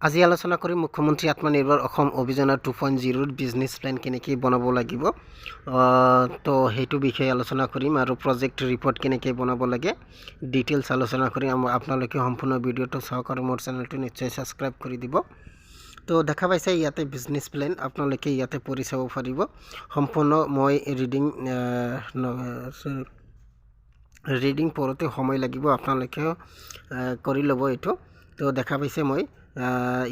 আজি আলোচনা কৰিম মুখ্যমন্ত্ৰী আত্মনিৰ্ভৰ অসম অভিযানৰ 2.0 বিজনেছ প্লেন কেনেকৈ বনাব লাগিব তো সেইটো বিষয়ে আলোচনা কৰিম আৰু প্ৰজেক্ট ৰিপৰ্ট কেনেকৈ বনাব লাগে ডিটেইলছ আলোচনা কৰিম আপোনালোকে সম্পূৰ্ণ ভিডিঅ'টো চাওক আৰু মোৰ চেনেলটো নিশ্চয় ছাবস্ক্ৰাইব কৰি দিব তো দেখা পাইছে ইয়াতে বিজনেছ প্লেন আপোনালোকে ইয়াতে পঢ়ি চাব পাৰিব সম্পূৰ্ণ মই ৰিডিং পঢ়োতে সময় লাগিব আপোনালোকে কৰি ল'ব এইটো তো দেখা পাইছে মই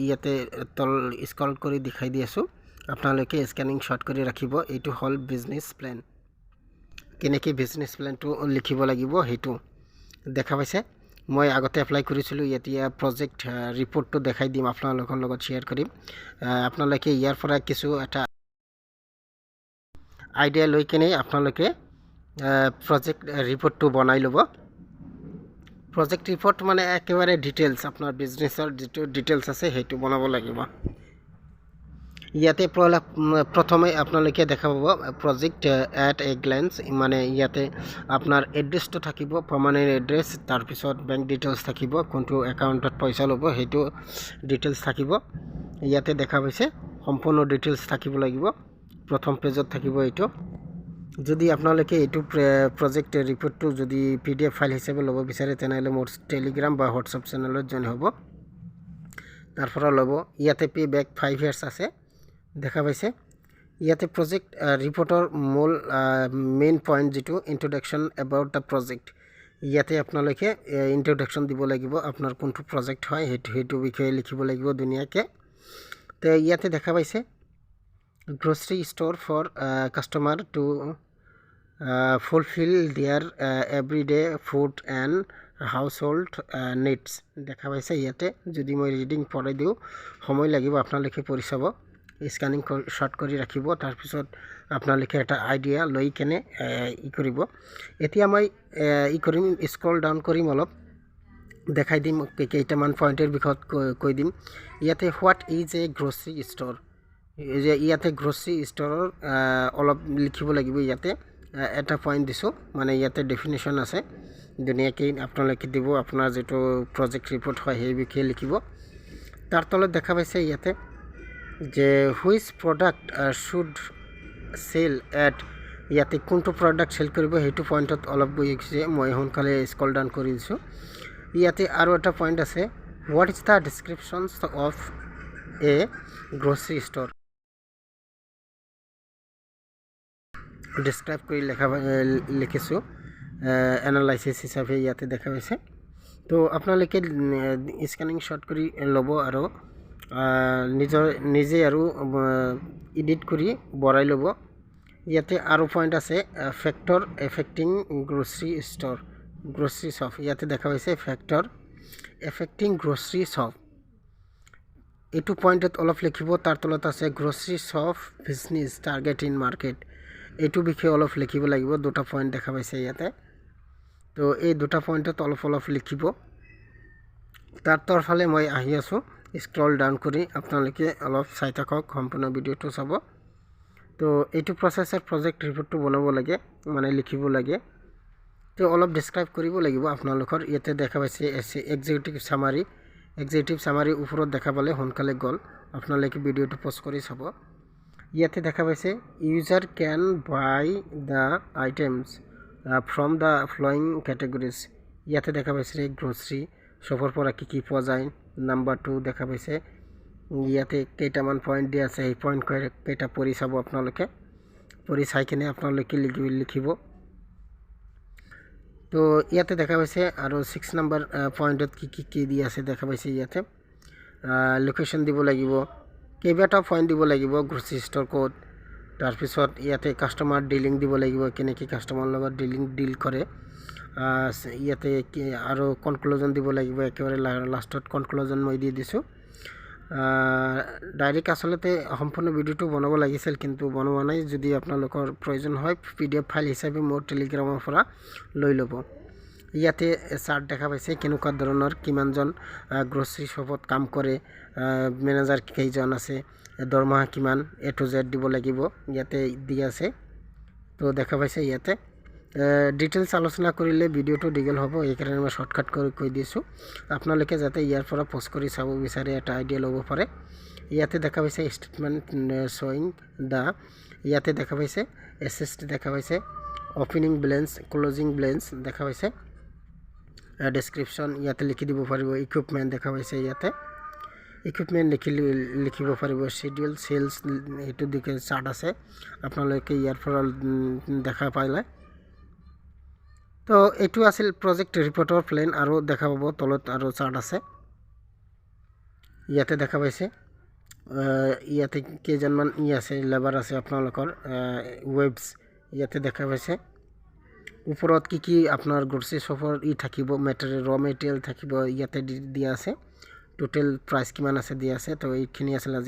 ইয়াতে তল স্ক্ৰল কৰি দেখাই দি আছোঁ আপোনালোকে স্কেনিং শ্বট কৰি ৰাখিব এইটো হ'ল বিজনেছ প্লেন কেনেকৈ বিজনেছ প্লেনটো লিখিব লাগিব সেইটো দেখা পাইছে মই আগতে এপ্লাই কৰিছিলোঁ এতিয়া প্ৰজেক্ট ৰিপৰ্টটো দেখাই দিম আপোনালোকৰ লগত শ্বেয়াৰ কৰিম আপোনালোকে ইয়াৰ পৰা কিছু এটা আইডিয়া লৈ কিনে আপোনালোকে প্ৰজেক্ট ৰিপৰ্টটো বনাই ল'ব প্ৰজেক্ট ৰিপৰ্ট মানে একেবাৰে ডিটেইলছ আপোনাৰ বিজনেছৰ যেটো ডিটেইলছ আছে সেইটো বনাব লাগিব ইয়াতে প্ৰথমে আপোনালোকে দেখা পাব প্ৰজেক্ট এট এ গ্লেন্স মানে ইয়াতে আপোনাৰ এড্ৰেছটো থাকিব পাৰ্মানেণ্ট এড্ৰেছ তাৰ পিছত বেংক ডিটেইলছ থাকিব কোনটো একাউণ্টত পইচা ল'ব সেইটো ডিটেইলছ থাকিব ইয়াতে দেখা পাইছে সম্পূৰ্ণ ডিটেইলছ থাকিব লাগিব প্ৰথম পেজত থাকিব এইটো যদি আপোনালোকে এইটো প্ৰজেক্ট ৰিপৰ্টটো যদি PDF ফাইল হিচাপে ল'ব বিচাৰে তেনেহ'লে মোৰ টেলিগ্ৰাম বা হোৱাটছআপ চেনেলত জইন হ'ব তাৰ পৰা ল'ব ইয়াতে পে বেক 5 ইয়াৰ্ছ আছে দেখা পাইছে ইয়াতে প্ৰজেক্ট ৰিপৰ্টৰ মূল মেইন পইণ্ট যেটো ইন্ট্ৰডাকশ্যন এবাউট দ্য প্ৰজেক্ট ইয়াতে আপোনালোকে ইন্ট্ৰডাকশ্যন দিব লাগিব আপোনাৰ কোনটো প্ৰজেক্ট হয় সেইটো বিষয়ে লিখিব লাগিব ধুনীয়াকৈ তো ইয়াতে দেখা পাইছে grocery store for customer to fulfill their everyday food and household needs দেখা পাইছে ইয়াতে যদি মই ৰিডিং পঢ়াই দিওঁ সময় লাগিব আপোনালোকে পঢ়ি চাব স্ক্যানিং শ্বট কৰি ৰাখিব তাৰ পিছত আপোনালোকে এটা আইডিয়া লৈ কেনে কৰিব এতিয়া মই কৰিম স্ক্ৰল ডাউন কৰিম অলপ দেখাই দিম কেইটামান পইণ্টৰ বিষয়ত কৈ দিম ইয়াতে what is a grocery store ইয়াতে গ্ৰ'চাৰী ষ্ট'ৰৰ অলপ লিখিব লাগিব ইয়াতে এটা পইণ্ট দিছোঁ মানে ইয়াতে ডেফিনেশ্যন আছে ধুনীয়াকৈ আপোনালোকে দিব আপোনাৰ যেটো প্ৰজেক্ট ৰিপৰ্ট হয় সেই বিষয়ে লিখিব তাৰ তলত দেখা পাইছে ইয়াতে যে which product should sell at ইয়াতে কোনটো প্ৰডাক্ট সেল কৰিব সেইটো পইণ্টত অলপ গৈছে মই সোনকালে স্ক্ৰল ডাউন কৰি দিছোঁ ইয়াতে আৰু এটা পইণ্ট আছে what is the descriptions of a grocery store describe কৰি লিখিছোঁ এনালাইসিস হিচাপে ইয়াতে দেখা পাইছে তো আপোনালোকে স্ক্যানিং শ্বট কৰি ল'ব আৰু নিজে আৰু এডিট কৰি বঢ়াই ল'ব ইয়াতে আৰু পইণ্ট আছে ফেক্টৰ এফেক্টিং গ্ৰ'চাৰী শ্বপ ইয়াতে দেখা পাইছে ফেক্টৰ এফেক্টিং গ্ৰ'চাৰী শ্বপ এইটো পইণ্টত অলপ লিখিব তাৰ তলত আছে grocery shop business target in market এইটো বিষয়ে অলপ লিখিব লাগিব দুটা পইণ্ট দেখা পাইছে ইয়াতে তো এই দুটা পইণ্টত অলপ লিখিব তাৰ তৰফালে মই আহি আছোঁ স্ক্ৰল ডাউন কৰি আপোনালোকে অলপ চাই থাকক সম্পূৰ্ণ ভিডিঅ'টো চাব তো এইটো প্ৰচেছৰ প্ৰজেক্ট ৰিপৰ্টটো বনাব লাগে মানে লিখিব লাগে তো অলপ ডেছক্ৰাইব কৰিব লাগিব আপোনালোকৰ ইয়াতে দেখা পাইছে এক্সিকিউটিভ সামাৰী ওপৰত দেখা পালে সোনকালে গ'ল আপোনালোকে ভিডিঅ'টো পজ কৰি চাব ইয়াতে দেখা পাইছে user can buy the items from the following categories ইয়াতে দেখা পাইছে গ্ৰ'চাৰী শ্বপৰ পৰা কি পোৱা যায় নাম্বাৰ 2 দেখা পাইছে ইয়াতে কেইটামান পইণ্ট দিয়া আছে এই পইণ্ট কেইটা পঢ়ি চাব আপোনালোকে পঢ়ি চাই কিনে আপোনালোকে লিখিব তো ইয়াতে দেখা পাইছে আৰু 6 নম্বৰ পইণ্টত কি দিয়া আছে দেখা পাইছে ইয়াতে লোকেশ্যন দিব লাগিব কেইবাটা পইণ্ট দিব লাগিব গ্ৰ'চাৰী ষ্ট'ৰ কোড তাৰপিছত ইয়াতে কাষ্টমাৰ ডিলিং দিব লাগিব কেনেকৈ কাষ্টমাৰ লগত ডিল কৰে ইয়াতে আৰু কনক্লুজন দিব লাগিব একেবাৰে লাষ্টত কনক্লুজন মই দি দিছোঁ ডাইৰেক্ট আচলতে সম্পূৰ্ণ ভিডিঅ'টো বনাব লাগিছিল কিন্তু বনোৱা নাই যদি আপোনালোকৰ প্ৰয়োজন হয় PDF ফাইল হিচাপে মোৰ টেলিগ্ৰামৰ পৰা লৈ ল'ব ইয়াতে চাৰ্ট দেখা পাইছে কেনেকুৱা ধৰণৰ কিমানজন গ্ৰ'চাৰী শ্বপত কাম কৰে মেনেজাৰ কেইজন আছে দৰমহা কিমান A to Z দিব লাগিব ইয়াতে দিয়া আছে তো দেখা পাইছে ইয়াতে ডিটেইলছ আলোচনা কৰিলে ভিডিঅ'টো দীঘল হ'ব, এইকাৰণে মই শ্বৰ্টকাট কৰি কৈ দিছোঁ আপোনালোকে যাতে ইয়াৰ পৰা প'জ কৰি চাব বিচাৰে এটা আইডিয়া ল'ব পাৰে। ইয়াতে দেখা পাইছে ষ্টেটমেণ্ট শ্বয়িং দ্য, ইয়াতে দেখা পাইছে এছএছটি দেখা পাইছে, অপেনিং বেলেঞ্চ, ক্লজিং বেলেঞ্চ দেখা পাইছে, ডেছক্ৰিপশ্যন ইয়াতে লিখি দিব পাৰিব, ইকুইপমেণ্ট দেখা পাইছে, ইয়াতে ইকুইপমেণ্ট লিখিব পাৰিব, শ্বেডিউল চেলছ এইটো দিকে চাৰ্ট আছে আপোনালোকে ইয়াৰ পৰা দেখা পালে। তো এইটো আছিল প্ৰজেক্ট ৰিপৰ্টৰ প্লেন আৰু দেখা পাব তলত আৰু চাৰ্ট আছে ইয়াতে দেখা পাইছে। ইয়াতে কেইজনমান আছে লেবাৰ আছে আপোনালোকৰ ৱেবছ ইয়াতে দেখা পাইছে। ওপৰত কি আপোনাৰ গ্ৰছাৰী শ্বপৰ থাকিব মেটেৰিয়েল ৰ মেটেৰিয়েল থাকিব ইয়াতে দিয়া আছে, টোটেল প্ৰাইচ কিমান আছে দিয়া আছে। তো এইখিনি আছিল আজি